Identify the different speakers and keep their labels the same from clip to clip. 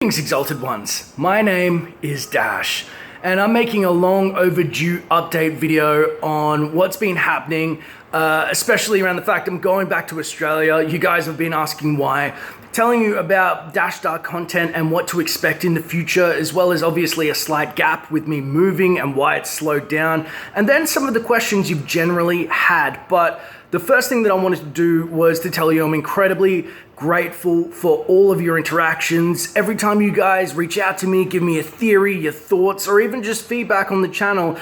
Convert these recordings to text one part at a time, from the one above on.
Speaker 1: Greetings, Exalted Ones. My name is Dash, and I'm making a long overdue update video on what's been happening, especially around the fact I'm going back to Australia. You guys have been asking why. Telling you about Dash Dark content and what to expect in the future, as well as obviously a slight gap with me moving and why it's slowed down, and then some of the questions you've generally had. But the first thing that I wanted to do was to tell you I'm incredibly grateful for all of your interactions. Every time you guys reach out to me, give me a theory, your thoughts, or even just feedback on the channel,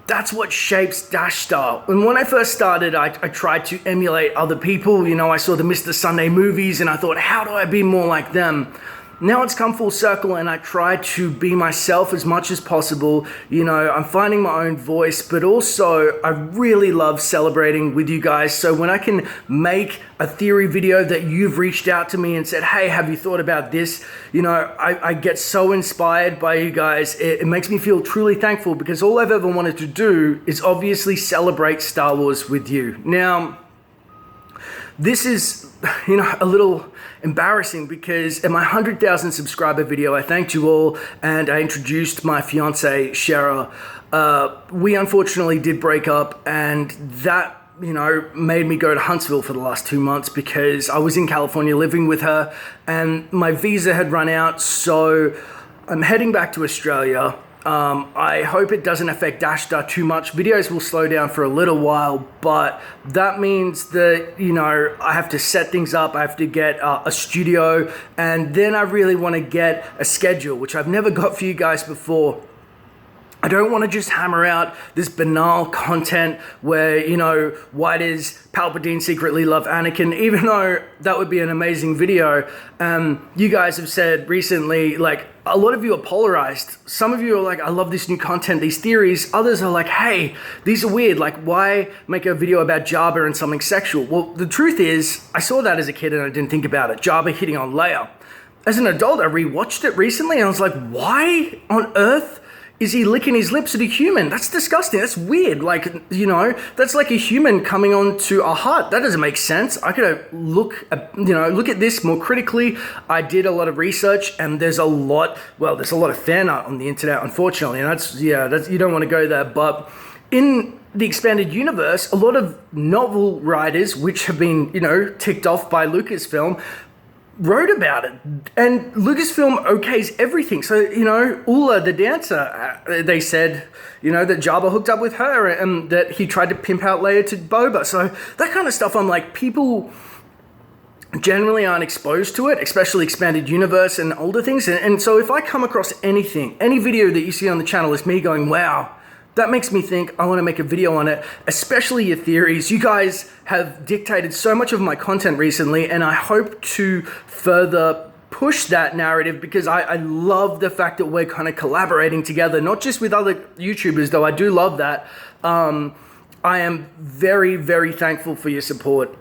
Speaker 1: that's what shapes Dash Star. And when I first started, I tried to emulate other people. You know, I saw the Mr. Sunday movies and I thought, how do I be more like them? Now it's come full circle and I try to be myself as much as possible. You know, I'm finding my own voice, but also I really love celebrating with you guys. So when I can make a theory video that you've reached out to me and said, hey, have you thought about this? You know, I get so inspired by you guys. It makes me feel truly thankful because all I've ever wanted to do is obviously celebrate Star Wars with you. Now, this is, you know, a little embarrassing because in my 100,000 subscriber video, I thanked you all and I introduced my fiance, Shara. We unfortunately did break up, and that, you know, made me go to Huntsville for the last 2 months because I was in California living with her and my visa had run out. So I'm heading back to Australia. I hope it doesn't affect Dash Star too much. Videos will slow down for a little while, but that means that, you know, I have to set things up. I have to get a studio, and then I really want to get a schedule, which I've never got for you guys before. I don't want to just hammer out this banal content where, you know, why does Palpatine secretly love Anakin? Even though that would be an amazing video. You guys have said recently, like, a lot of you are polarized. Some of you are like, I love this new content, these theories. Others are like, hey, these are weird. Like, why make a video about Jabba and something sexual? Well, the truth is, I saw that as a kid and I didn't think about it. Jabba hitting on Leia. As an adult, I rewatched it recently and I was like, why on earth is he licking his lips at a human? That's disgusting. That's weird. Like, you know, that's like a human coming onto a hut. That doesn't make sense. I could look at this more critically. I did a lot of research and there's a lot of fan art on the internet, unfortunately. And that's you don't want to go there. But in the expanded universe, a lot of novel writers, which have been, you know, ticked off by Lucasfilm, wrote about it, and Lucasfilm okays everything. So, you know, Ula the dancer, they said, you know, that Jabba hooked up with her and that he tried to pimp out Leia to Boba. So that kind of stuff, I'm like, people generally aren't exposed to it, especially expanded universe and older things. And so if I come across anything, any video that you see on the channel is me going, wow, that makes me think I want to make a video on it, especially your theories. You guys have dictated so much of my content recently, and I hope to further push that narrative because I love the fact that we're kind of collaborating together, not just with other YouTubers, though I do love that. I am very, very thankful for your support.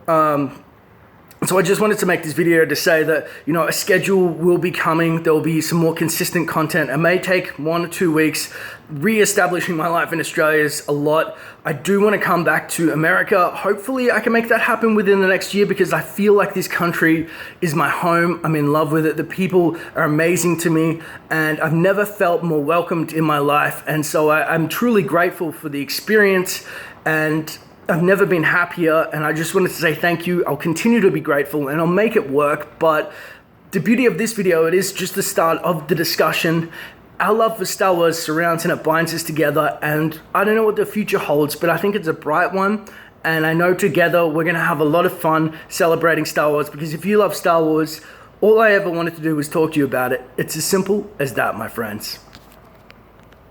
Speaker 1: So I just wanted to make this video to say that, you know, a schedule will be coming. There will be some more consistent content. It may take 1 or 2 weeks. Re-establishing my life in Australia is a lot. I do want to come back to America. Hopefully I can make that happen within the next year because I feel like this country is my home. I'm in love with it. The people are amazing to me and I've never felt more welcomed in my life. And so I'm truly grateful for the experience, and I've never been happier, and I just wanted to say thank you. I'll continue to be grateful and I'll make it work. But the beauty of this video, it is just the start of the discussion. Our love for Star Wars surrounds and it binds us together, and I don't know what the future holds, but I think it's a bright one. And I know together we're gonna have a lot of fun celebrating Star Wars, because if you love Star Wars, all I ever wanted to do was talk to you about it. It's as simple as that, my friends.